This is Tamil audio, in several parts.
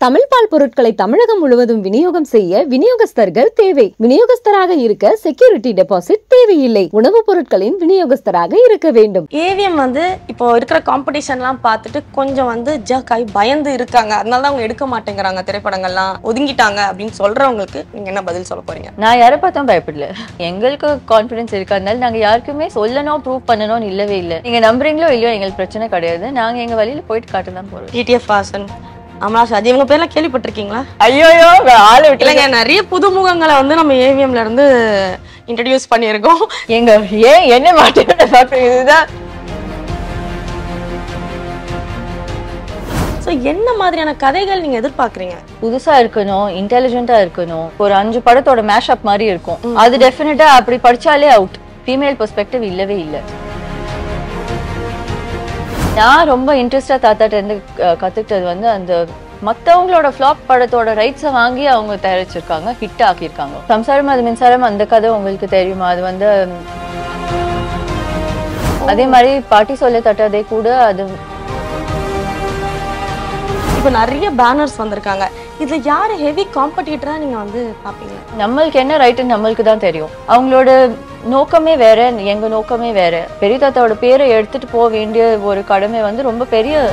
தமிழ் பால் பொருட்களை தமிழகம் முழுவதும் விநியோகம் செய்ய விநியோகஸ்தர்கள் தேவை. விநியோகஸ்தராக இருக்க செக்யூரிட்டி டெபாசிட் தேவையில்லை. உணவுப் பொருட்களின் விநியோகஸ்தராக இருக்க வேண்டும். ஏவிஎம் இப்போ இருக்கிற காம்படிஷன்லாம் பார்த்துட்டு கொஞ்சம் ஜக்காய் பயந்து இருக்காங்க. அதனால தான் அவங்க எடுக்க மாட்டேங்கிறாங்க, திரைப்படங்கள்லாம் ஒதுங்கிட்டாங்க அப்படின்னு சொல்றவங்களுக்கு நீங்க என்ன பதில் சொல்ல போறீங்க? நான் யாரை பார்த்தும் பயப்படல. எங்களுக்கு கான்ஃபிடன்ஸ் இருக்கு. அதனால நாங்க யாருக்குமே சொல்லணும், ப்ரூவ் பண்ணணும்னு இல்லவே இல்லை. நீங்க நம்புறீங்களோ இல்லையோ எங்களுக்கு பிரச்சனை கிடையாது. நாங்க எங்க வழியில போயிட்டு காட்டலாம் போறோம். டிடிஎஃப் வாசன், அமலா ஷாஜி இவங்க பேர்லாம் கேள்விப்பட்டிருக்கீங்களா? ஐயோயோ ஆளை விட்டுலங்க. நிறைய புதுமுகங்களை நம்ம ஏவிஎம்ல இருந்து இன்ட்ரடியூஸ் பண்ணியிருக்கோம். எங்க ஏன் என்ன மாட்டேன் இதுதான். என்ன மாதிரியான கதைகள் நீங்க எதிர்பார்க்கறீங்க? புதுசா இருக்கணும், இன்டெலிஜென்ட்டா இருக்கணும். ஒரு 5 படத்தோட மேஷப் மாதிரி இருக்கும். அது டெஃபினட்டா அப்படி படிச்சாலே அவுட். ஃபீமேல் பெர்ஸ்பெக்டிவ் இல்லவே இல்லை. நான் ரொம்ப இன்ட்ரெஸ்டா தாத்தாட்ட இருந்து கத்துக்கிட்டது அந்த மற்றவங்களோட ஃப்ளாப் படத்தோட ரைட்ஸை வாங்கி அவங்க தயாரிச்சிருக்காங்க, ஹிட் ஆக்கியிருக்காங்க. சம்சாரம் அது மின்சாரம் அந்த கதை உங்களுக்கு தெரியுமா? அது அதே மாதிரி பாட்டி சொல்ல தட்டதே கூட அது. இப்போ நிறைய பேனர்ஸ் வந்திருக்காங்க. இதுல யாரு ஹெவி காம்படிட்டரா நீங்க பாப்பீங்க? நம்மளுக்கு என்ன ரைட்டுன்னு நம்மளுக்கு தான் தெரியும். அவங்களோட நோக்கமே வேற, எங்க நோக்கமே வேற. பெரிய தாத்தாவோட பேரை எடுத்துட்டு போக வேண்டிய ஒரு கடமை ரொம்ப பெரிய.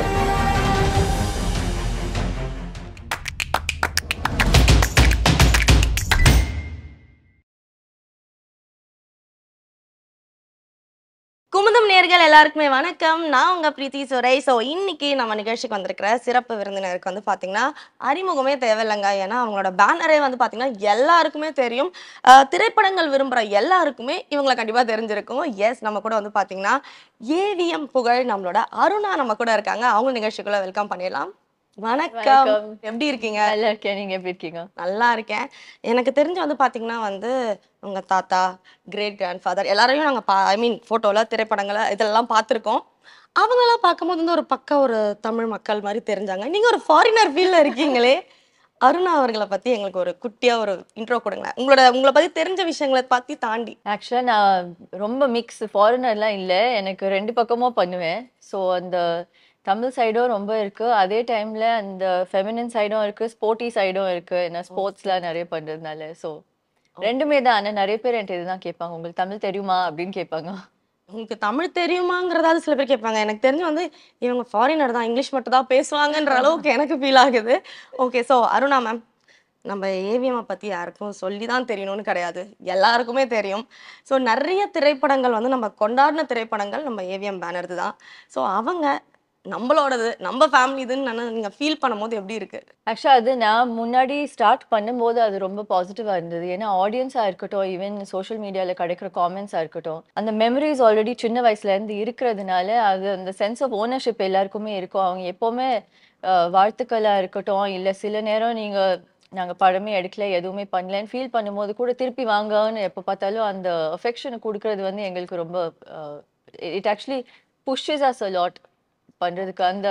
குமுதம் நேயர்கள் எல்லாருக்குமே வணக்கம். நான் உங்க பிரீத்தி சுரை. இன்னைக்கு நம்ம நிகழ்ச்சிக்கு வந்திருக்கிற சிறப்பு விருந்தினருக்கு பாத்தீங்கன்னா அறிமுகமே தேவையில்லைங்க. ஏன்னா அவங்களோட பேனரே பாத்தீங்கன்னா எல்லாருக்குமே தெரியும். திரைப்படங்கள் விரும்புற எல்லாருக்குமே இவங்களை கண்டிப்பா தெரிஞ்சிருக்கும். எஸ், நம்ம கூட பாத்தீங்கன்னா ஏவிஎம் புகழ் நம்மளோட அருணா நம்ம கூட இருக்காங்க. அவங்க நிகழ்ச்சிக்குள்ள வெல்கம் பண்ணிடலாம். வணக்கம், எப்படி இருக்கீங்க? நல்லா இருக்கேன், நீங்க எப்படி இருக்கீங்க? நல்லா இருக்கேன். எனக்கு தெரிஞ்சு பாத்தீங்கன்னா உங்க தாத்தா, கிரேட் கிராண்ட் ஃபாதர் எல்லாரையும் நாங்க போட்டோல, திரைப்படங்களை இதெல்லாம் பார்த்துருக்கோம். அவங்களெல்லாம் பார்க்கும்போது ஒரு பக்கம் ஒரு தமிழ் மக்கள் மாதிரி தெரிஞ்சாங்க. நீங்க ஒரு ஃபாரினர் ஃபீல்ல இருக்கீங்களே. அருணா அவர்களை பத்தி எங்களுக்கு ஒரு குட்டியா ஒரு இன்ட்ரோ கொடுங்களேன். உங்களை பத்தி தெரிஞ்ச விஷயங்களை பத்தி தாண்டி. ஆக்சுவலா நான் ரொம்ப மிக்ஸ், ஃபாரினர்லாம் இல்லை. எனக்கு 2 பக்கமும் பண்ணுவேன். ஸோ அந்த தமிழ் சைடும் ரொம்ப இருக்கு, அதே டைம்ல அந்த ஃபெமினின் சைடும் இருக்கு, ஸ்போர்ட்டி சைடும் இருக்கு. ஏன்னா ஸ்போர்ட்ஸ்லாம் நிறைய பண்றதுனால. ஸோ ரெண்டுமே தான். ஆனால் நிறைய பேர் என்கிட்ட இதுதான் கேட்பாங்க, உங்களுக்கு தமிழ் தெரியுமா அப்படின்னு கேட்பாங்க. உங்களுக்கு தமிழ் தெரியுமாங்கிறதாவது சில பேர் கேட்பாங்க. எனக்கு தெரிஞ்சு இவங்க ஃபாரினர் தான், இங்கிலீஷ் மட்டும் தான் பேசுவாங்கன்ற அளவுக்கு எனக்கு ஃபீல் ஆகுது. ஓகே, ஸோ அருணா மேம், நம்ம ஏவிஎம் பற்றி யாருக்கும் சொல்லி தான் தெரியணும்னு கிடையாது, எல்லாருக்குமே தெரியும். ஸோ நிறைய திரைப்படங்கள் நம்ம கொண்டாடின திரைப்படங்கள் நம்ம ஏவிஎம் பேனர்து தான். ஸோ அவங்க நம்மளோடது, நம்ம ஃபேமிலி இதுன்னு நீங்க ஃபீல் பண்ணும்போது எப்படி இருக்கு? ஆக்சுவலா அது நான் முன்னாடி ஸ்டார்ட் பண்ணும்போது அது ரொம்ப பாசிட்டிவா இருந்தது. ஏன்னா ஆடியன்ஸா இருக்கட்டும், ஈவன் சோஷியல் மீடியால கிடைக்கிற காமெண்ட்ஸா இருக்கட்டும், அந்த மெமரிஸ் ஆல்ரெடி சின்ன வயசுல இருந்து இருக்கிறதுனால அது அந்த சென்ஸ் ஆஃப் ஓனர்ஷிப் எல்லாருக்குமே இருக்கும். அவங்க எப்பவுமே வாழ்த்துக்களா இருக்கட்டும், இல்ல சில நேரம் நாங்க படமே எடுக்கல, எதுவுமே பண்ணலன்னு ஃபீல் பண்ணும்போது கூட திருப்பி வாங்கன்னு எப்போ பார்த்தாலும் அந்த அஃபெக்ஷனை கொடுக்கறது எங்களுக்கு ரொம்ப it actually pushes us a lot பண்றதுக்கு. அந்த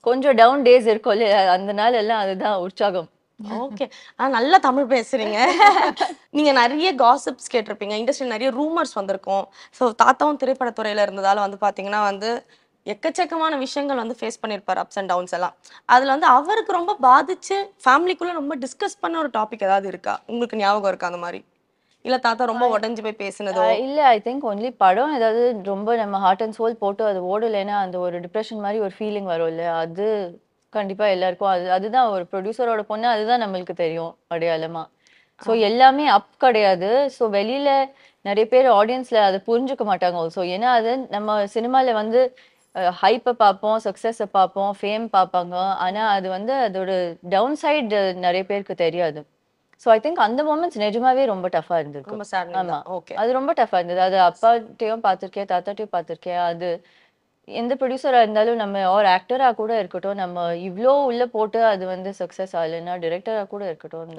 கொஞ்சம் டவுன் டேஸ் இருக்கும்ல, அந்த நாள் எல்லாம் அதுதான் உற்சாகம். ஓகே, நல்லா தமிழ் பேசுறீங்க. நீங்க நிறைய காசிப்ஸ் கேட்டிருப்பீங்க, இண்டஸ்ட்ரி நிறைய ரூமர்ஸ் வந்திருக்கும். ஸோ தாத்தாவும் திரைப்படத்துறையில இருந்ததால பாத்தீங்கன்னா எக்கச்சக்கமான விஷயங்கள் ஃபேஸ் பண்ணியிருப்பாரு, அப்ஸ் அண்ட் டவுன்ஸ் எல்லாம். அதுல அவருக்கு ரொம்ப பாதிச்சு ஃபேமிலிக்குள்ள ரொம்ப டிஸ்கஸ் பண்ண ஒரு டாபிக் ஏதாவது இருக்கா? உங்களுக்கு ஞாபகம் இருக்கா அந்த மாதிரி? இல்ல தாத்தா ரொம்ப உடஞ்சு போய் பேசினதோ? இல்ல, ஐ திங்க் ஒன்லி படம் ஏதாவது ரொம்ப நம்ம ஹார்ட் அண்ட் சோல் போட்டு அது ஓடலைன்னா அந்த ஒரு டிப்ரெஷன் மாதிரி ஒரு ஃபீலிங் வரும் இல்ல, அது கண்டிப்பா எல்லாருக்கும். அதுதான் ஒரு ப்ரொடியூசரோட பொண்ணு, அதுதான் நம்மளுக்கு தெரியும் அடையாளமா. ஸோ எல்லாமே அப் கிடையாது. ஸோ வெளியில நிறைய பேர் ஆடியன்ஸ்ல அதை புரிஞ்சுக்க மாட்டாங்க ஆல்சோ. ஏன்னா அது நம்ம சினிமால ஹைப்பை பார்ப்போம், சக்ஸஸை பார்ப்போம், ஃபேம் பார்ப்பாங்க. ஆனா அது அதோட டவுன் சைடு நிறைய பேருக்கு தெரியாது. ஸோ ஐ திங்க் அந்த மொமெண்ட்ஸ் நிஜமாவே ரொம்ப டஃபா இருந்திருக்கு. ஆமா, அது ரொம்ப டஃபா இருந்தது. அது அப்பாட்டையும் பார்த்துருக்கேன், தாத்தாட்டையும் பார்த்துருக்கேன். அது எந்த ப்ரொடியூசரா இருந்தாலும் நம்ம ஒரு ஆக்டரா கூட இருக்கட்டும், நம்ம இவ்வளோ உள்ள போட்டு அது சக்சஸ் ஆகலைன்னா டிரெக்டரா கூட இருக்கட்டும்,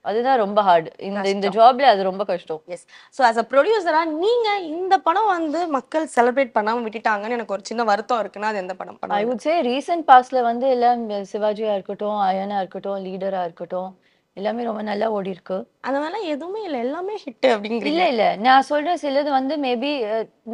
அதுதான் ரொம்ப ஹார்ட். இந்த ஜாப்ல அது ரொம்ப கஷ்டம். எஸ். ஸோ ஆஸ் அ ப்ரொடியூசரா நீங்க இந்த படம் மக்கள் செலிப்ரேட் பண்ணாம விட்டுட்டாங்கன்னு எனக்கு ஒரு சின்ன வருத்தம் இருக்குன்னா அது எந்த படம்? ஐ வுட் சே ரீசன்ட் பாஸ்ட்ல எல்லாம் சிவாஜியா இருக்கட்டும், அயனா இருக்கட்டும், லீடரா இருக்கட்டும், எல்லாமே ரொம்ப நல்லா ஓடி இருக்கு. அதனால எதுவுமே இல்ல, எல்லாமே ஹிட் அப்படிங்கிறீங்க? இல்ல நான் சொல்றேன், சிலது மேபி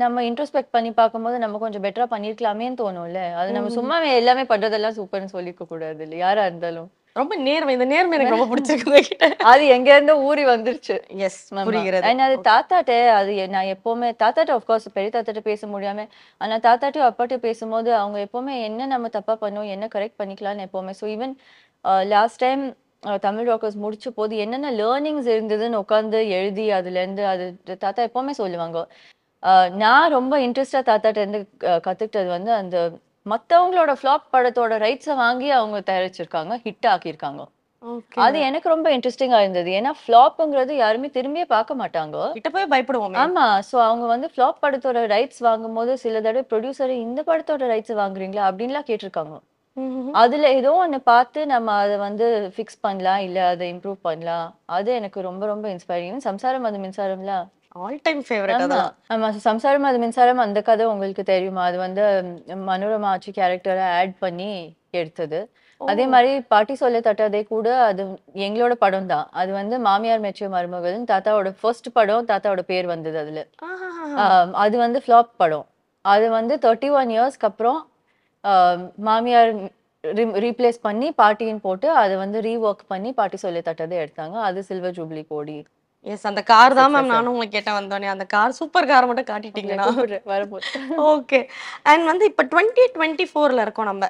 நம்ம இன்ட்ரோஸ்பெக்ட் பண்ணி பார்க்கும்போது நம்ம கொஞ்சம் பெட்டரா பண்ணிருக்கலாமேன்னு தோணும்ல. அது நம்ம சும்மா எல்லாமே பண்றதெல்லாம் சூப்பர்னு சொல்லிக்க கூடாது இல்ல, யாரா இருந்தாலும். ரொம்ப நேர்மை, இந்த நேர்மை எனக்கு ரொம்ப பிடிச்சிருக்கு உங்ககிட்ட. அது எங்க இருந்து ஊறி வந்துருச்சு. எஸ், புரிகிறது. அண்ட் அது தாத்தாட்ட அது நான் எப்பவுமே தாத்தாட்ட ஆஃப்கோர்ஸ் பெரிய தாத்தாட்ட பேச முடியாம, ஆனா தாத்தாட்டையும் அப்பாட்டையும் பேசும்போது அவங்க எப்பவுமே என்ன நம்ம தப்பா பண்ணோம், என்ன கரெக்ட் பண்ணிக்கலாம்னு எப்பவுமே. So even last time Tamil Rockers முடிச்ச போது என்னென்ன லேர்னிங்ஸ் இருந்ததுன்னு உட்காந்து எழுதி அதுல இருந்து அது தாத்தா எப்பவுமே சொல்லுவாங்க. நான் ரொம்ப இன்ட்ரெஸ்டா தாத்தாட்ட இருந்து கத்துக்கிட்டது வந்து அந்த மத்தவங்களோட ஃப்ளாப் படத்தோட ரைட்ஸை வாங்கி அவங்க தயாரிச்சிருக்காங்க, ஹிட் ஆக்கியிருக்காங்க. ஓகே. அது எனக்கு ரொம்ப இன்ட்ரெஸ்டிங்கா இருந்தது. ஏன்னா ஃப்ளாப்ங்கிறது யாருமே திரும்பியே பார்க்க மாட்டாங்க. கிட்ட போய் பயப்படுவோமே. ஆமா. சோ அவங்க வந்து ஃப்ளாப் படத்தோட ரைட்ஸ் வாங்கும்போது சில தடவை ப்ரொடியூசர் இந்த படத்தோட ரைட்ஸ் வாங்குறீங்களா அப்படின்லாம் கேட்டிருக்காங்க. அதுல ஏதோ ஒண்ணு பார்த்து நம்ம அதை வந்து ஃபிக்ஸ் பண்ணலாம், இல்ல அதை இம்ப்ரூவ் பண்ணலாம். அது எனக்கு ரொம்ப ரொம்ப இன்ஸ்பைரிங். சம்சாரம் அது மின்சாரம்லாம் ஆல் டைம் ஃபேவரட் ஆமா. அதான். ஆமா. சம்சாரம் அது மின்சாரம் அந்த கதை உங்களுக்கு தெரியுமா? அது வந்து மனோரமா ஆச்சி கேரக்டரை ஆட் பண்ணி எடுத்தது. அதே மாதிரி பாட்டி சொல்ல தட்டாதே கூட அது எங்களோட படம் தான். அது வந்து மாமியார் மெச்சிய மருமகள் தாத்தாவோட ஃபர்ஸ்ட் படம். தாத்தாவோட பேர் வந்தது அதுல. அது வந்து ஃப்ளாப் படம். அது வந்து 31 இயர்ஸ்க்கு அப்புறம் மாமியார் ரீப்ளேஸ் பண்ணி பாட்டின்னு போட்டு அதை வந்து ரீஒர்க் பண்ணி பாட்டி சொல்ல தட்டதை எடுத்தாங்க. அது சில்வர் ஜூப்ளி கோடி. எஸ், அந்த கார் தான் மேம் நானும் உங்களை கேட்டேன் வந்தோடனே. அந்த கார் சூப்பர் கார் மட்டும் காட்டிட்டீங்கன்னா. வரும்போது ஓகே. அண்ட் வந்து இப்போ 2024ல இருக்கோம் நம்ம.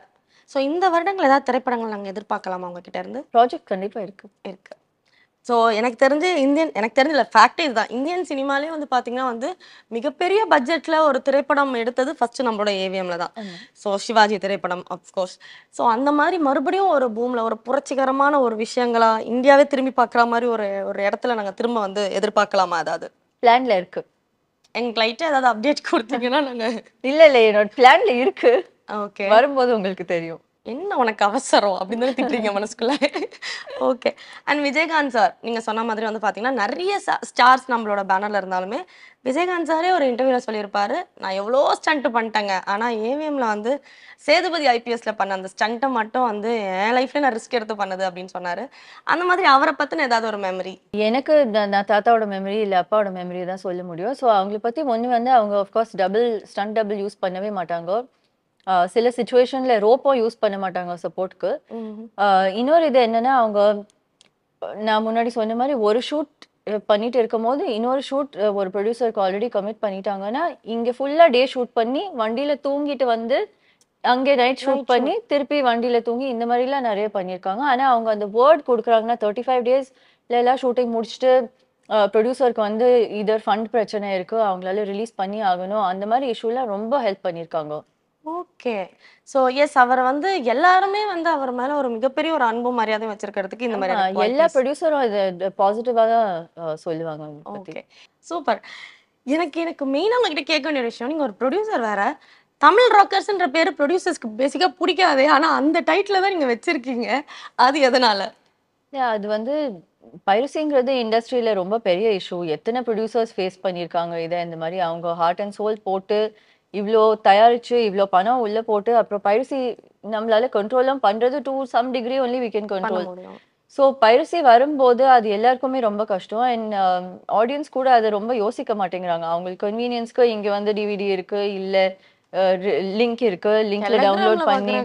ஸோ இந்த வருடங்கள் ஏதாவது திரைப்படங்கள் நாங்கள் எதிர்பார்க்கலாமா உங்ககிட்ட இருந்து? ப்ராஜெக்ட் கண்டிப்பா இருக்கு. இருக்கு. ஸோ எனக்கு தெரிஞ்சு எனக்கு தெரிஞ்ச இல்லை, ஃபேக்டே இதுதான். இந்தியன் சினிமாலே வந்து பார்த்தீங்கன்னா வந்து மிகப்பெரிய பட்ஜெட்டில் ஒரு திரைப்படம் எடுத்தது ஃபர்ஸ்ட் நம்மளோட ஏவிஎம்ல தான். ஸோ சிவாஜி திரைப்படம் அஃப்கோர்ஸ். ஸோ அந்த மாதிரி மறுபடியும் ஒரு பூமில் ஒரு புரட்சிகரமான ஒரு விஷயங்களா இந்தியாவே திரும்பி பார்க்குற மாதிரி ஒரு ஒரு இடத்துல நாங்கள் திரும்ப வந்து எதிர்பார்க்கலாமா? அதாவது பிளான்ல இருக்கு. எங்களுக்கு லைட்டாக ஏதாவது அப்டேட் கொடுத்தீங்கன்னா நாங்கள். இல்ல என்னோட பிளான்ல இருக்கு. ஓகே. வரும்போது உங்களுக்கு தெரியும். என்ன உனக்கு அவசரம் அப்படின்னு தானே திட்டுறீங்க மனசுக்குள்ள. ஓகே. அண்ட் விஜயகாந்த் சார் நீங்க சொன்ன மாதிரி வந்து பாத்தீங்கன்னா நிறைய ஸ்டார்ஸ் நம்மளோட பேனர்ல இருந்தாலுமே விஜயகாந்த் சாரே ஒரு இன்டர்வியூல சொல்லியிருப்பாரு, நான் எவ்வளோ ஸ்டண்ட் பண்ணிட்டேங்க, ஆனா ஏவிஎம்ல வந்து சேதுபதி ஐபிஎஸ்ல பண்ண அந்த ஸ்டண்ட்டை மட்டும் வந்து என் லைஃப்ல நான் ரிஸ்க் எடுத்து பண்ணது அப்படின்னு சொன்னாரு. அந்த மாதிரி அவரை பத்தின ஏதாவது ஒரு மெமரி? எனக்கு நான் தாத்தாவோட மெமரி இல்ல அப்பாவோட மெமரி தான் சொல்ல முடியும். ஸோ அவங்களை பத்தி ஒன்று வந்து அவங்க ஆஃப்கோர்ஸ் ஸ்டண்ட் டபுள் யூஸ் பண்ணவே மாட்டாங்க. சில சுச்சுவேஷன்ல ரோப்போ யூஸ் பண்ண மாட்டாங்க சப்போர்ட்க்கு. இன்னொரு இது என்னன்னா அவங்க நான் முன்னாடி சொன்ன மாதிரி ஒரு ஷூட் பண்ணிட்டு இருக்கும் போது இன்னொரு ஷூட் ஒரு ப்ரொடியூசருக்கு ஆல்ரெடி கமிட் பண்ணிட்டாங்கன்னா இங்க ஃபுல்லா டே ஷூட் பண்ணி வண்டியில தூங்கிட்டு வந்து அங்கே நைட் ஷூட் பண்ணி திருப்பி வண்டியில தூங்கி இந்த மாதிரிலாம் நிறைய பண்ணியிருக்காங்க. ஆனா அவங்க அந்த வேர்ட் கொடுக்குறாங்கன்னா 35 டேஸ்ல எல்லாம் ஷூட்டிங் முடிச்சுட்டு ப்ரொடியூசருக்கு வந்து இதர் ஃபண்ட் பிரச்சனை இருக்கு, அவங்களால ரிலீஸ் பண்ணி ஆகணும், அந்த மாதிரி இஷ்யூலாம் ரொம்ப ஹெல்ப் பண்ணியிருக்காங்க. ஓகே. ஸோ எஸ், அவரை வந்து எல்லாருமே வந்து அவர் மேல ஒரு மிகப்பெரிய ஒரு அன்பு மரியாதையும் வச்சிருக்கிறதுக்கு இந்த மாதிரி எல்லா ப்ரொடியூசரும் இது பாசிட்டிவா தான் சொல்லுவாங்க. Okay, super. எனக்கு மெயினா உங்ககிட்ட கேட்க வேண்டிய விஷயம், நீங்க ஒரு ப்ரொடியூசர் வேற, தமிழ் ராக்கர்ஸ்ன்ற பேரு ப்ரொடியூசர்ஸ்க்கு பேசிக்கா பிடிக்காதே, ஆனா அந்த டைட்டில தான் நீங்க வச்சிருக்கீங்க. அது எதனால? அது வந்து பைரசிங்கிறது இண்டஸ்ட்ரியில ரொம்ப பெரிய இஷ்யூ. எத்தனை ப்ரொடியூசர்ஸ் ஃபேஸ் பண்ணியிருக்காங்க இதை. இந்த மாதிரி அவங்க ஹார்ட் அண்ட் சோல் போட்டு இவ்வளோ தயாரிச்சு இவ்வளோ பணம் உள்ள போட்டு அப்புறம் பைரசி நம்மளால கண்ட்ரோலும் பண்றது to some degree only we can control. So piracy வரும்போது அது எல்லாருக்குமே ரொம்ப கஷ்டம். அண்ட் ஆடியன்ஸ் கூட அதை ரொம்ப யோசிக்க மாட்டேங்கிறாங்க. அவங்களுக்கு கன்வீனியன்ஸ்க்கு இங்க வந்து டிவிடி இருக்கு, இல்ல லிங்க் இருக்கு, லிங்க்ல டவுன்லோட் பண்ணி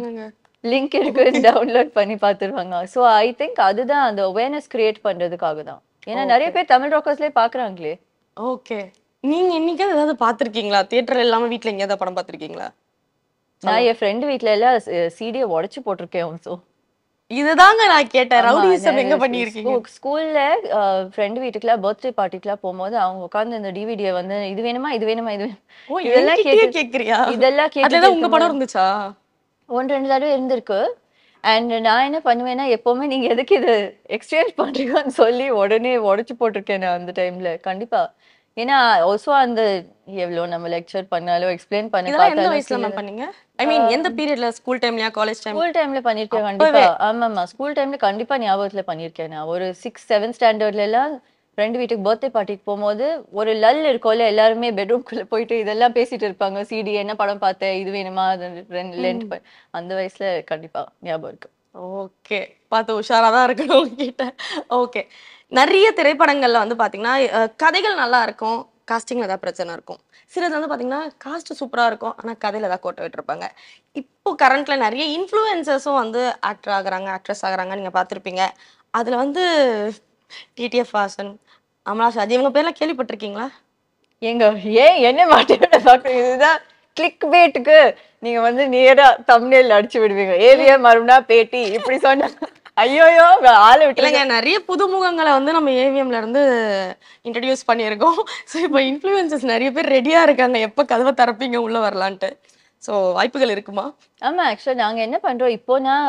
லிங்க் இருக்கு டவுன்லோட் பண்ணி பார்த்துருவாங்க. ஸோ ஐ திங்க் அதுதான் அந்த அவேர்னஸ் கிரியேட் பண்றதுக்காக தான். ஏன்னா நிறைய பேர் தமிழ் ராக்கர்ஸ்லேயே பார்க்குறாங்களே. ஓகே. நீங்க என்னைக்காவது ஏதாவது பார்த்துருக்கீங்களா? தியேட்டர்ல இல்லாம வீட்ல எங்கேயாவது படம் பார்த்துருக்கீங்களா? நான் என் ஃப்ரெண்டு வீட்ல எல்லாம் சிடியை உடைச்சு போட்டிருக்கேன். ஸோ இதுதாங்க நான் கேட்டேன், ரவுடிசம் எங்க பண்ணியிருக்கீங்க? ஸ்கூல்ல ஃப்ரெண்டு வீட்டுக்குலாம் பர்த்டே பார்ட்டிக்குலாம் போகும்போது அவங்க உட்காந்து இந்த டிவிடியை வந்து இது வேணுமா இது வேணுமா இது இதெல்லாம் கேக்குறியா? இதெல்லாம் கேட்டு உங்க படம் இருந்துச்சா? 1-2 தடவை இருந்திருக்கு. அண்ட் நான் என்ன பண்ணுவேன்னா எப்பவுமே நீங்க எதுக்கு இது எக்ஸ்சேஞ்ச் பண்றீங்கன்னு சொல்லி உடனே உடைச்சு போட்டிருக்கேன் நான் அந்த டைம்ல. கண்டிப்பா. ஏன்னா ஆல்சோ அந்த எவ்வளவு நம்ம லெக்சர் பண்ணாலும் எக்ஸ்பிளைன் பண்ண எந்த வயசுல பண்ணீங்க? ஐ மீன் எந்த பீரியட்ல? ஸ்கூல் டைம்லயா காலேஜ் டைம்? ஸ்கூல் டைம்ல பண்ணிருக்கேன் கண்டிப்பா. ஆமாமா ஸ்கூல் டைம்ல கண்டிப்பா ஞாபகத்துல பண்ணிருக்கேன். நான் ஒரு 6-7 ஸ்டாண்டர்ட்ல எல்லாம் ஃப்ரெண்டு வீட்டுக்கு பர்த்டே பார்ட்டிக்கு போகும்போது ஒரு லல் இருக்கும்ல, எல்லாருமே பெட்ரூம்குள்ள போயிட்டு இதெல்லாம் பேசிட்டு இருப்பாங்க. சிடி என்ன படம் பார்த்தேன், இது வேணுமா, லென்ட் அந்த வயசுல கண்டிப்பா ஞாபகம் இருக்கு. ஓகே, பார்த்து உஷாராதான் இருக்கணும் கிட்ட. ஓகே, நிறைய திரைப்படங்கள்ல வந்து பாத்தீங்கன்னா கதைகள் நல்லா இருக்கும், காஸ்டிங்ல ஏதாவது பிரச்சனை இருக்கும். சிலது வந்து பாத்தீங்கன்னா காஸ்ட் சூப்பரா இருக்கும், ஆனா கதையில ஏதாவது கோட்டை விட்டுருப்பாங்க. இப்போ கரண்ட்ல நிறைய இன்ஃப்ளூயன்சர்ஸும் வந்து ஆக்டர் ஆகுறாங்க, ஆக்ட்ரஸ் ஆகுறாங்க, நீங்க பார்த்திருப்பீங்க. அதுல வந்து டிடிஎஃப் வாசன், அமலா ஷாஜி இவங்க பேர்லாம் கேள்விப்பட்டிருக்கீங்களா? ஏங்க ஏன் என்ன மாட்டேன் டாக்டர், இதுதான் கிளிக் பேட்டுக்கு நீங்க வந்து நேரா தம்ப்நெயில் அடிச்சு விடுவீங்க. ஏவிஎம் அருணா பேட்டி இப்படி சொன்ன ஐயோயோ ஆளை விட்டுருங்க. இல்லைங்க, நிறைய புதுமுகங்களை வந்து நம்ம ஏவிஎம்ல இருந்து இன்ட்ரடியூஸ் பண்ணியிருக்கோம். ஸோ இப்போ இன்ஃப்ளூயன்சர்ஸ் நிறைய பேர் ரெடியா இருக்காங்க, எப்போ கதவை திறப்பீங்க உள்ள வரலான்ட்டு. ஸோ வாய்ப்புகள் இருக்குமா? ஆமா, ஆக்சுவலா நாங்க என்ன பண்றோம் இப்போ, நான்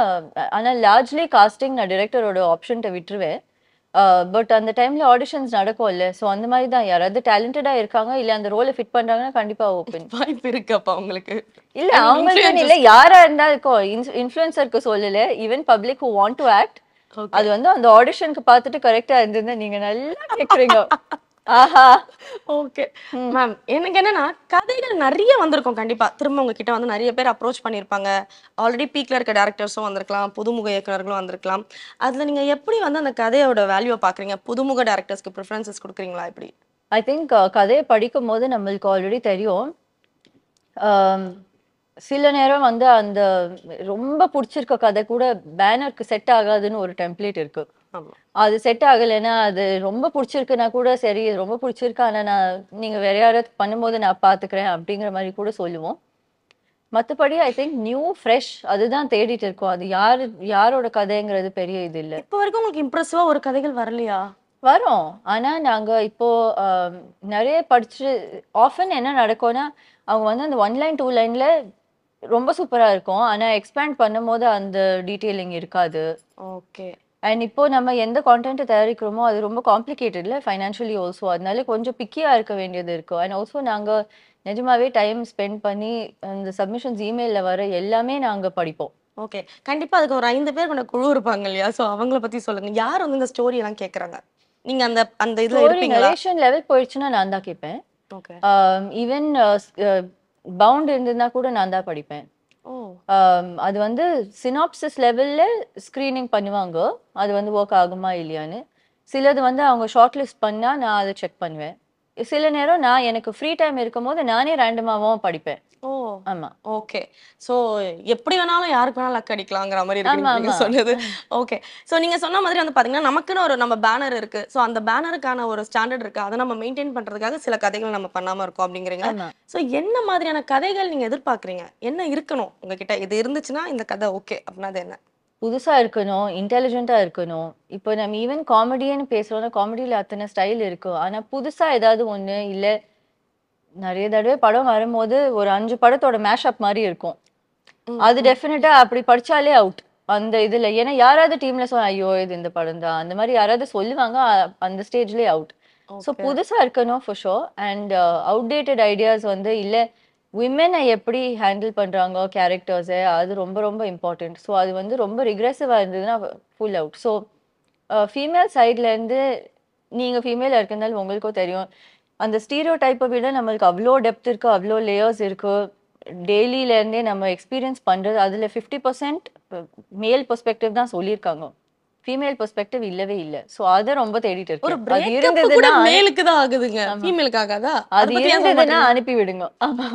ஆனா லார்ஜ்லி காஸ்டிங் நான் டிரெக்டரோட ஆப்ஷன்ட்ட விட்டுருவேன். பட் அந்த டைம்ல ஆடிஷன்ஸ் நடக்கும்ல, ஸோ அந்த மாதிரி தான் யாராவது டேலண்டடா இருக்காங்க இல்ல அந்த ரோலை ஃபிட் பண்றாங்கன்னா கண்டிப்பா ஓப்பன். வாய்ப்பு இருக்கு அப்ப உங்களுக்கு? இல்ல அவங்களுக்கு இல்ல, யாரா இருந்தா இருக்கும், இன்ஃப்ளூயன்சருக்கு சொல்லல, even public who want to act. அது வந்து அந்த ஆடிஷனுக்கு பார்த்துட்டு கரெக்டா இருந்திருந்தா நீங்க நல்லா கேக்குறீங்க. ஆஹா. ஓகே மேம், எனக்கு என்னன்னா கதைகள் நிறைய வந்திருக்கும் கண்டிப்பா. திரும்ப உங்ககிட்ட வந்து நிறைய பேர் அப்ரோச் பண்ணியிருப்பாங்க. ஆல்ரெடி பீக்ல இருக்க டேரக்டர்ஸும் வந்திருக்கலாம், புதுமுக இயக்குனர்களும் வந்திருக்கலாம். அதுல நீங்க எப்படி வந்து அந்த கதையோட வேல்யூவை பாக்குறீங்க? புதுமுக டேரக்டர்ஸ்க்கு ப்ரிஃபரன்சஸ் கொடுக்குறீங்களா எப்படி? ஐ திங்க் கதையை படிக்கும் போது நம்மளுக்கு ஆல்ரெடி தெரியும். சில நேரம் வந்து அந்த ரொம்ப பிடிச்சிருக்க கதை கூட பேனருக்கு செட் ஆகாதுன்னு ஒரு டெம்ப்ளேட் இருக்கு. ஆமா. அது செட் ஆகலைன்னா, அது ரொம்ப பிடிச்சிருக்குன்னா கூட சரி ரொம்ப பிடிச்சிருக்கு, ஆனா நான் நீங்க வேற யாராவது பண்ணும்போது நான் பாத்துக்கிறேன் அப்படிங்கிற மாதிரி கூட சொல்லுவோம். மத்தபடி ஐ திங்க் நியூ ஃப்ரெஷ் அதுதான் தேடிட்டு இருக்கோம். அது யாரோட கதைங்கிறது பெரிய இது இல்ல. இப்போ வரைக்கும் உங்களுக்கு இம்ப்ரெசிவா ஒரு கதைகள் வரலையா? வரும். ஆனா நாங்க இப்போ நிறைய படிச்சு ஆஃபன் என்ன நடக்கும்னா, அவங்க வந்து அந்த 1 லைன் 2 லைன்ல ரொம்ப சூப்பரா இருக்கும், ஆனா எக்ஸ்பேண்ட் பண்ணும்போது அந்த டீடைலிங் இருக்காது. ஓகே. அண்ட் இப்போ நம்ம எந்த கான்டென்ட் தயாரிக்கிறோமோ அது ரொம்ப காம்ப்ளிகேட்டட்ல ஃபைனான்ஷியலி ஆல்சோ, அதனால கொஞ்சம் பிக்கியா இருக்க வேண்டியது இருக்கு. அண்ட் ஆல்சோ நாங்க நிஜமாவே டைம் ஸ்பெண்ட் பண்ணி அந்த சப்மிஷன்ஸ் இமெயில்ல வர எல்லாமே நாங்க படிப்போம். ஓகே. கண்டிப்பா அதுக்கு ஒரு 5 பேர் கொண்ட குழு இருப்பாங்க இல்லையா? சோ அவங்கள பத்தி சொல்லுங்க. யார் வந்து இந்த ஸ்டோரி எல்லாம் கேக்குறாங்க? நீங்க அந்த அந்த இதுல ஸ்டோரி இருப்பீங்களா? நரேஷன் லெவல் போயிடுச்சுன்னா நான் தான் கேட்பேன். ஓகே. ஈவன் பவுண்ட் இருந்ததுன்னா கூட நான் தான் படிப்பேன். ஓ. அது வந்து சினாப்சிஸ் லெவல்ல ஸ்கிரீனிங் பண்ணுவாங்க, அது வந்து ஒர்க் ஆகுமா இல்லையான்னு. சிலது வந்து அவங்க ஷார்ட் லிஸ்ட் பண்ணா நான் அதை செக் பண்ணுவேன். சில நேரம் நான் எனக்கு ஃப்ரீ டைம் இருக்கும்போது நானே ரேண்டமாவும் படிப்பேன். ஓ. ஆமா ஓகே. சோ எப்படி வேணாலும் யாருக்கு வேணாலும் லக் அடிக்கலாங்கிற மாதிரி இருக்கு ஆமா நீங்க ஆமா. சொன்னது. ஓகே. சோ நீங்க சொன்ன மாதிரி வந்து பாத்தீங்கன்னா நமக்குன்னு ஒரு நம்ம பேனர் இருக்கு. சோ அந்த பேனருக்கான ஒரு ஸ்டாண்டர்ட் இருக்கு. அதை நம்ம மெயின்டைன் பண்றதுக்காக சில கதைகள் நம்ம பண்ணாம இருக்கோம் அப்படிங்கிறீங்க. ஆமா. சோ என்ன மாதிரியான கதைகள் நீங்க எதிர்பார்க்கறீங்க? என்ன இருக்கணும் உங்ககிட்ட? இது இருந்துச்சுன்னா இந்த கதை ஓகே அப்படின்னா அது என்ன? புதுசா இருக்கணும், இன்டெலிஜென்ட்டா இருக்கணும். இப்போ நம்ம ஈவன் காமெடின்னு பேசுறோம்னா காமெடியில அத்தனை ஸ்டைல் இருக்கு, ஆனா புதுசா ஏதாவது ஒண்ணு இல்ல. நிறைய தடவை படம் வரும்போது ஒரு 5 படத்தோட மேஷப் மாதிரி இருக்கும். அது டெஃபினட்டா அப்படி படிச்சாலே அவுட் அந்த இதுல. ஏன்னா யாராவது டீம்ல சொல்ல ஐயோ இது இந்த படம் தான் அந்த மாதிரி யாராவது சொல்லுவாங்க, அந்த ஸ்டேஜ்லயே அவுட். So okay. புதுசா இருக்கணும் for sure. And outdated ideas வந்து இல்ல, விமெனை எப்படி ஹேண்டில் பண்றாங்க கேரக்டர்ஸை, அது ரொம்ப ரொம்ப இம்பார்ட்டன்ட். ஸோ அது வந்து ரொம்ப ரிக்ரெசிவா இருந்ததுன்னா ஃபுல் அவுட். ஸோ ஃபீமேல் சைட்ல இருந்து, நீங்க ஃபீமேல் இருக்கனால உங்களுக்கும் தெரியும், அந்த ஸ்டீரியோ டைப்பை விட நம்மளுக்கு அவ்வளோ டெப்த் இருக்கு, அவ்வளோ லேயர்ஸ் இருக்கு. டெய்லியில இருந்தே நம்ம எக்ஸ்பீரியன்ஸ் பண்றது அதுல 50% மேல் பெர்ஸ்பெக்டிவ் தான் சொல்லியிருக்காங்க, ஃபீமேல் பெர்ஸ்பெக்டிவ் இல்லவே இல்லை. ஸோ அதை ரொம்ப தேடிட்டு ஒரு இருக்கேன். அது பிரேக்கப் கூட இருந்ததுன்னா மேலுக்கு தான் ஆகுதுங்க, ஆமா. ஃபீமேலுக்கு ஆகாதா? அது அத பத்தி ஏன் சொல்ல இருந்ததுன்னா மாட்டீங்க? அனுப்பி விடுங்க. ஆமா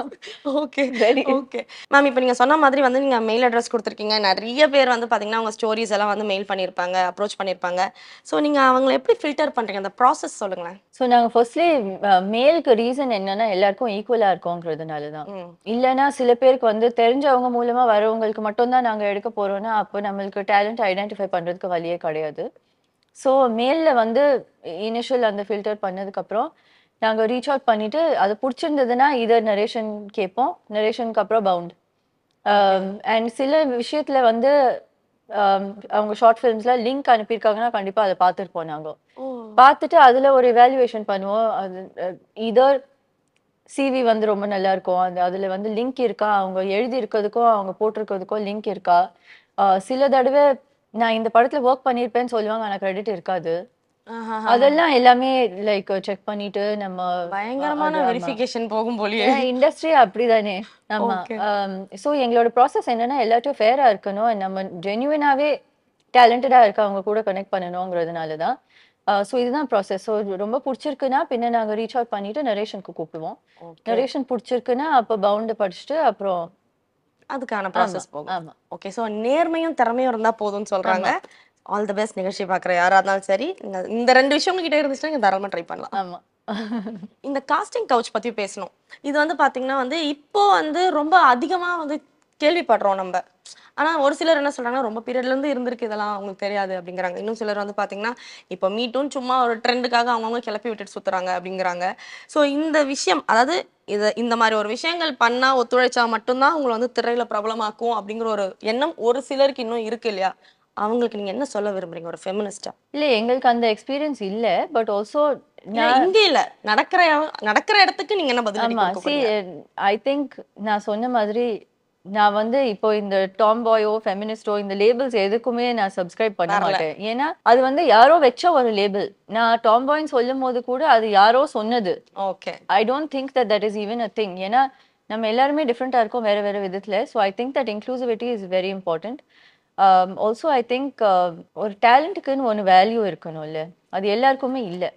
ஓகே. சரி. ஓகே மேம், இப்போ நீங்க சொன்ன மாதிரி வந்து நீங்க மெயில் அட்ரஸ் கொடுத்துருக்கீங்க. நிறைய பேர் வந்து பாத்தீங்கன்னா உங்க ஸ்டோரிஸ் எல்லாம் வந்து மெயில் பண்ணியிருப்பாங்க, அப்ரோச் பண்ணியிருப்பாங்க. ஸோ நீங்க அவங்களை எப்படி ஃபில்டர் பண்றீங்க? அந்த ப்ராசஸ் சொல்லுங்களேன். ஸோ நாங்கள் ஃபர்ஸ்ட்லி மேலுக்கு ரீசன் என்னன்னா எல்லாருக்கும் ஈக்குவலாக இருக்கோங்கிறதுனால தான். ம். இல்லைன்னா சில பேருக்கு வந்து தெரிஞ்சவங்க மூலமா வரவங்களுக்கு மட்டும்தான் நாங்கள் எடுக்க போறோம்னா அப்போ நம்மளுக்கு டேலண்ட் ஐடென்டிஃபை பண்றதுக்கு வழியே கிடையாது. ஸோ மேலில் வந்து இனிஷியல் அந்த ஃபில்டர் பண்ணதுக்கப்புறம் நாங்கள் ரீச் அவுட் பண்ணிட்டு அது பிடிச்சிருந்ததுன்னா இதை நரேஷன் கேட்போம், நரேஷனுக்கு அப்புறம் பவுண்ட். அண்ட் சில விஷயத்துல வந்து அவங்க ஷார்ட் ஃபிலிம்ஸ்ல லிங்க் அனுப்பியிருக்காங்கன்னா கண்டிப்பா அதை பார்த்துருப்போம் நாங்கள். ஓ. பார்த்துட்டு அதுல ஒரு எவாலுவேஷன் பண்ணுவோம். அது இதர் சிவி வந்து ரொம்ப நல்லா இருக்கும், அதுல வந்து லிங்க் இருக்கா, அவங்க எழுதி இருக்கிறதுக்கும் அவங்க போட்டிருக்கிறதுக்கும் லிங்க் இருக்கா. சில தடவை நான் இந்த படத்துல ஒர்க் பண்ணியிருப்பேன்னு சொல்லுவாங்க, ஆனா கிரெடிட் இருக்காது. ஆஹாஹாஹா. அதெல்லாம் எல்லாமே லைக் செக் பண்ணிட்டு நம்ம பயங்கரமான அது ஆமா. வெரிஃபிகேஷன் போகும் போலியே. இண்டஸ்ட்ரி அப்படிதானே. ஆமா. ஓகே. ஸோ எங்களோட ப்ராசஸ் என்னன்னா எல்லாத்தையும் ஃபேரா இருக்கணும், நம்ம ஜென்யூனாவே டேலண்டடா இருக்கவங்க கூட கனெக்ட் பண்ணணுங்கிறதுனால தான். ஸோ இதுதான் ப்ராசஸ். ஸோ ரொம்ப பிடிச்சிருக்குன்னா பின்ன நாங்கள் ரீச் அவுட் பண்ணிட்டு நரேஷனுக்கு கூப்பிடுவோம். நரேஷன் பிடிச்சிருக்குன்னா அப்போ பவுண்டு படிச்சுட்டு அப்புறம் அதுக்கான ப்ராசஸ் போகும். ஆமா. ஓகே, ஸோ நேர்மையும் திறமையும் இருந்தா போதும்னு சொல்றாங்க. All the best. நிகழ்ச்சி பார்க்குற யாரா இருந்தாலும் சரி, இந்த 2 விஷயம் உங்ககிட்ட இருந்துச்சுன்னா நீங்க தாராளமா ட்ரை பண்ணலாம். ஆமா. இந்த காஸ்டிங் கவுச் பத்தி பேசணும். இது வந்து பாத்தீங்கன்னா வந்து இப்போ வந்து ரொம்ப அதிகமா வந்து கேள்விப்படுறோம் நம்ம. ஆனா ஒரு சிலர் என்ன சொல்றாங்கன்னா ரொம்ப பீரியட்ல இருந்து இருந்திருக்கு, இதெல்லாம் அவங்களுக்கு தெரியாது அப்படிங்கிறாங்க. இன்னும் சிலர் வந்து பாத்தீங்கன்னா இப்போ மீட்டும் சும்மா ஒரு ட்ரெண்டுக்காக அவங்கவுங்க கிளப்பி விட்டுட்டு சுத்துறாங்க அப்படிங்கிறாங்க. ஸோ இந்த விஷயம், அதாவது இந்த மாதிரி ஒரு விஷயங்கள் பண்ணா ஒத்துழைச்சா மட்டும்தான் உங்களை வந்து திரையில பிரபலமாக்கும் அப்படிங்கிற ஒரு எண்ணம் ஒரு சிலருக்கு இன்னும் இருக்கு இல்லையா? அவங்களுக்கு நீங்க என்ன சொல்ல விரும்புறீங்க ஒரு ஃபெமினிஸ்டா? இல்ல எங்களுக்கு அந்த எக்ஸ்பீரியன்ஸ் இல்ல. பட் ஆல்சோ இங்க இல்ல, நடக்கிற இடத்துக்கு நீங்க என்ன பதில் ஆமா. கொடுக்க போறீங்க? ஐ திங்க் நான் சொன்ன மாதிரி நான் வந்து இப்போ இந்த டாம் பாயோ ஃபெமினிஸ்டோ இந்த லேபிள்ஸ் எதுக்குமே நான் சப்ஸ்கிரைப் பண்ண மாட்டேன். ஏன்னா அது வந்து யாரோ வச்ச ஒரு லேபிள். நான் டாம் பாய்ன்னு சொல்லும் போது கூட அது யாரோ சொன்னது. Okay, I don't think that is even a thing. ஏன்னா நம்ம எல்லாருமே டிஃப்ரெண்டா இருக்கோம் வேற வேற விதத்துல. So I think that inclusivity is very important. Also I think ஒரு டேலண்ட்டுக்குன்னு ஒன்று வேல்யூ இருக்கணும்ல, அது எல்லாருக்குமே இல்லை.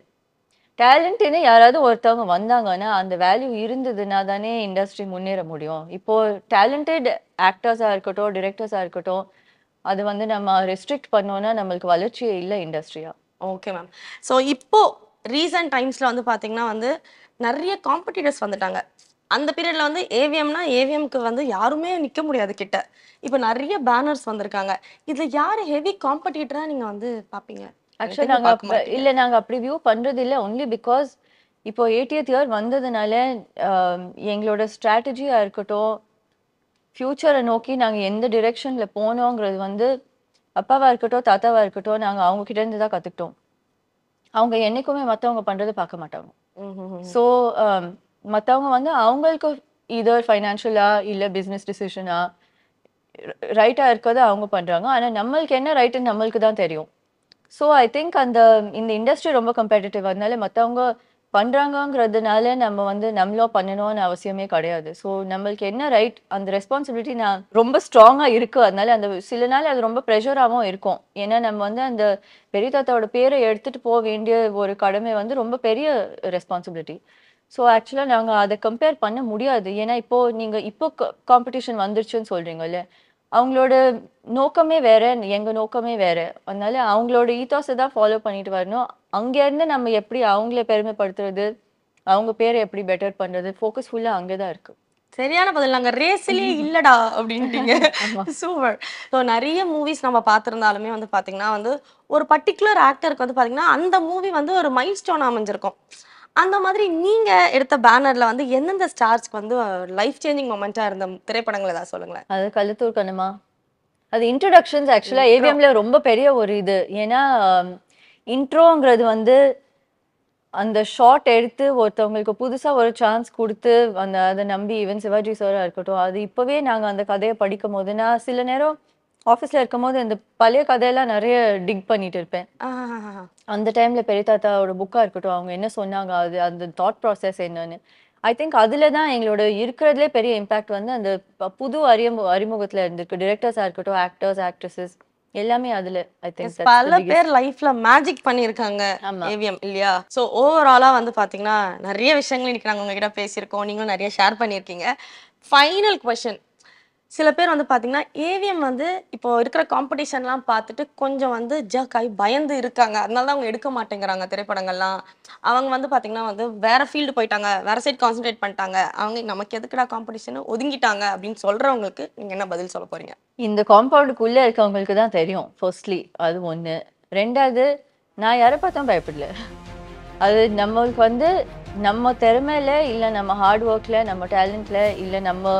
டேலண்ட்னு யாராவது ஒருத்தவங்க வந்தாங்கன்னா அந்த வேல்யூ இருந்ததுன்னா தானே இண்டஸ்ட்ரி முன்னேற முடியும். இப்போ டேலண்டட் ஆக்டர்ஸா இருக்கட்டும், டிரெக்டர்ஸா இருக்கட்டும், அது வந்து நம்ம ரெஸ்ட்ரிக்ட் பண்ணோம்னா நம்மளுக்கு வளர்ச்சியே இல்லை இண்டஸ்ட்ரியா. Okay ma'am. ஸோ இப்போ ரீசன்ட் டைம்ஸ்ல வந்து பாத்தீங்கன்னா வந்து நிறைய காம்படிட்டர்ஸ் வந்துட்டாங்க. அந்த பீரியட்ல வந்து ஏவிஎம்க்கு வந்து யாருமே நிக்க முடியாது கிட்ட. இப்போ நிறைய பேனர்ஸ் வந்திருக்காங்க. இதுல யாரு ஹெவி காம்படிட்டரா நீங்க வந்து பாப்பீங்க? ஆக்சுவலா நாங்க அப்படி வியூ பண்றது இல்லை. ஒன்லி பிகாஸ் இப்போ 80th இயர் வந்ததுனால எங்களோட ஸ்ட்ராட்டஜியா இருக்கட்டும், ஃபியூச்சரை நோக்கி நாங்க எந்த டிரெக்ஷன்ல போனோங்கிறது வந்து அப்பாவா இருக்கட்டும் தாத்தாவா இருக்கட்டும் நாங்க அவங்க கிட்ட இருந்து தான் கத்துக்கிட்டோம். அவங்க என்னைக்குமே மத்தவங்க பண்றதை பார்க்க மாட்டாங்க. ஸோ மத்தவங்க வந்து அவங்களுக்கு இதர் ஃபைனான்ஷியலா இல்ல பிசினஸ் டிசிஷனா ரைட்டா இருக்கிறத அவங்க பண்றாங்க. ஆனா நம்மளுக்கு என்ன ரைட்டுன்னு நம்மளுக்கு தான் தெரியும். ஸோ ஐ திங்க் இந்த இண்டஸ்ட்ரி ரொம்ப கம்பேட்டிட்டிவ். அதனால மற்றவங்க பண்ணுறாங்கங்கிறதுனால நம்ம வந்து நம்மளும் பண்ணணும்னு அவசியமே கிடையாது. ஸோ நம்மளுக்கு என்ன ரைட் அந்த ரெஸ்பான்சிபிலிட்டி நான் ரொம்ப ஸ்ட்ராங்காக இருக்குது. அதனால அந்த சில நாள் அது ரொம்ப ப்ரெஷராகவும் இருக்கும். ஏன்னா நம்ம வந்து அந்த பெரிய தாத்தாவோட பேரை எடுத்துகிட்டு போக வேண்டிய ஒரு கடமை வந்து ரொம்ப பெரிய ரெஸ்பான்சிபிலிட்டி. ஸோ ஆக்சுவலாக நாங்கள் அதை கம்பேர் பண்ண முடியாது. ஏன்னா நீங்கள் இப்போ காம்படிஷன் வந்துருச்சுன்னு சொல்கிறீங்கல்ல, அவங்களோட நோக்கமே வேற, எங்க நோக்கமே வேற. அதனால அவங்களோட ஈத்தாஸை தான் ஃபாலோ பண்ணிட்டு வரணும். அங்கேருந்து நம்ம எப்படி அவங்கள பெருமைப்படுத்துறது, அவங்க பேரை எப்படி பெட்டர் பண்றது, ஃபோக்கஸ் ஃபுல்லா அங்கதான் இருக்கு. சரியான பதில். நாங்க ரேஸ்லயே இல்லடா அப்படின்ட்டீங்க. சூப்பர். ஸோ நிறைய மூவிஸ் நம்ம பார்த்திருந்தாலுமே வந்து பாத்தீங்கன்னா வந்து ஒரு பர்டிகுலர் ஆக்டருக்கு வந்து பாத்தீங்கன்னா அந்த மூவி வந்து ஒரு மைல் ஸ்டோன் அமைஞ்சிருக்கும். அந்த மாதிரி நீங்க எடுத்த பேனர்ல வந்து எந்தெந்த ஸ்டார்ஸ்க்கு வந்து லைஃப் சேஞ்சிங் மொமெண்டா இருந்த திரைப்படங்கள் ஏதாவது சொல்லுங்களேன். அது கழுத்தூர் கண்ணமா. அது இன்ட்ரோடக்ஷன்ஸ் ஆக்சுவலா ஏவிஎம்ல ரொம்ப பெரிய ஒரு இது. ஏன்னா இன்ட்ரோங்கிறது வந்து அந்த ஷார்ட் எடுத்து ஒருத்தவங்களுக்கு புதுசா ஒரு சான்ஸ் கொடுத்து அதை நம்பி ஈவன் சிவாஜி சாரா இருக்கட்டும், அது இப்பவே நாங்க அந்த கதையை படிக்கும் போது நான் சில நேரம் ஆஃபீஸ்ல இருக்கும் போது இந்த பழைய கதையெல்லாம் நிறைய டிக் பண்ணிட்டு இருப்பேன். அந்த டைம்ல பெரிய தாத்தாவோட புக்கா இருக்கட்டும், அவங்க என்ன சொன்னாங்க, அது அந்த தாட் ப்ராசஸ் என்னன்னு. ஐ திங்க் அதுல தான் எங்களோட இருக்கிறதுலே பெரிய இம்பாக்ட் வந்து அந்த புது அறிமுகத்துல இருந்திருக்கு. டிரெக்டர்ஸா இருக்கட்டும், ஆக்டர்ஸ் ஆக்ட்ரஸஸ் எல்லாமே அதுல ஐ திங்க் பல பேர் லைஃப்ல மேஜிக் பண்ணிருக்காங்க ஏவிஎம் இல்லையா? சோ ஓவராலா வந்து பாத்தீங்கன்னா நிறைய விஷயங்கள் இன்னைக்கு நாங்க உங்ககிட்ட பேசியிருக்கோம், நீங்களும் நிறைய ஷேர் பண்ணியிருக்கீங்க. ஃபைனல் கொஸ்டின், சில பேர் வந்து பாத்தீங்கன்னா ஏவிஎம் வந்து இப்போ இருக்கிற காம்படிஷன்லாம் பார்த்துட்டு கொஞ்சம் வந்து ஜக்காய் பயந்து இருக்காங்க, அதனால தான் அவங்க எடுக்க மாட்டேங்கிறாங்க திரைப்படங்கள்லாம். அவங்க வந்து பாத்தீங்கன்னா வந்து வேற ஃபீல்டு போயிட்டாங்க, வேற சைட் கான்சென்ட்ரேட் பண்ணிட்டாங்க, அவங்க நமக்கு எதுக்குடா காம்படிஷன் ஒதுங்கிட்டாங்க அப்படின்னு சொல்றவங்களுக்கு நீங்க என்ன பதில் சொல்ல போறீங்க? இந்த காம்பவுண்டுக்குள்ள இருக்கவங்களுக்கு தான் தெரியும். ஃபர்ஸ்ட்லி அது ஒண்ணு. ரெண்டாவது, நான் யாரை பார்த்தும் பயப்படல. அது நம்மளுக்கு வந்து நம்ம திறமையில இல்ல நம்ம ஹார்ட் ஒர்க்ல நம்ம டேலண்ட்ல இல்ல நம்ம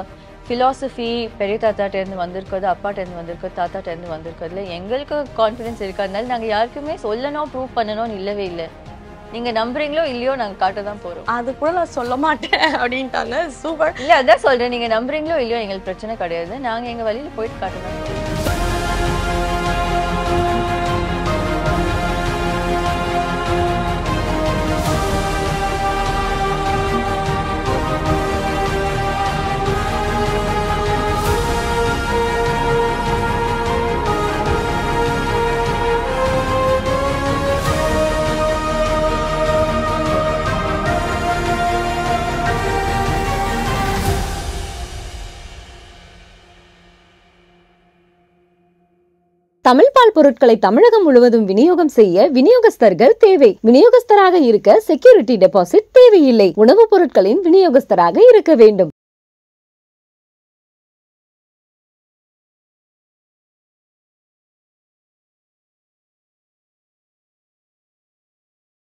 ஃபிலாசபி பெரிய தாத்தாட்டேருந்து வந்திருக்கிறது, அப்பாட்டேருந்து வந்திருக்கிறது, தாத்தாட்டேருந்து வந்திருக்கிறதுல எங்களுக்கு கான்ஃபிடன்ஸ் இருக்கிறதுனால நாங்கள் யாருக்குமே சொல்லணும் ப்ரூவ் பண்ணணும்னு இல்லவே இல்லை. நீங்க நம்புறீங்களோ இல்லையோ நாங்கள் காட்ட தான் போறோம். அது கூட நான் சொல்ல மாட்டேன் அப்படின்ட்டாங்க. சூப்பர். இல்லை அதான் சொல்றேன், நீங்க நம்புறீங்களோ இல்லையோ எங்களுக்கு பிரச்சனை கிடையாது, நாங்கள் எங்க வழியில போயிட்டு காட்டணும். தமிழ் பால் பொருட்களை தமிழகம் முழுவதும் விநியோகம் செய்ய விநியோகஸ்தர்கள் தேவை. விநியோகஸ்தராக இருக்க செக்யூரிட்டி டெபாசிட் தேவையில்லை. உணவுப் பொருட்களின் விநியோகஸ்தராக இருக்க வேண்டும்.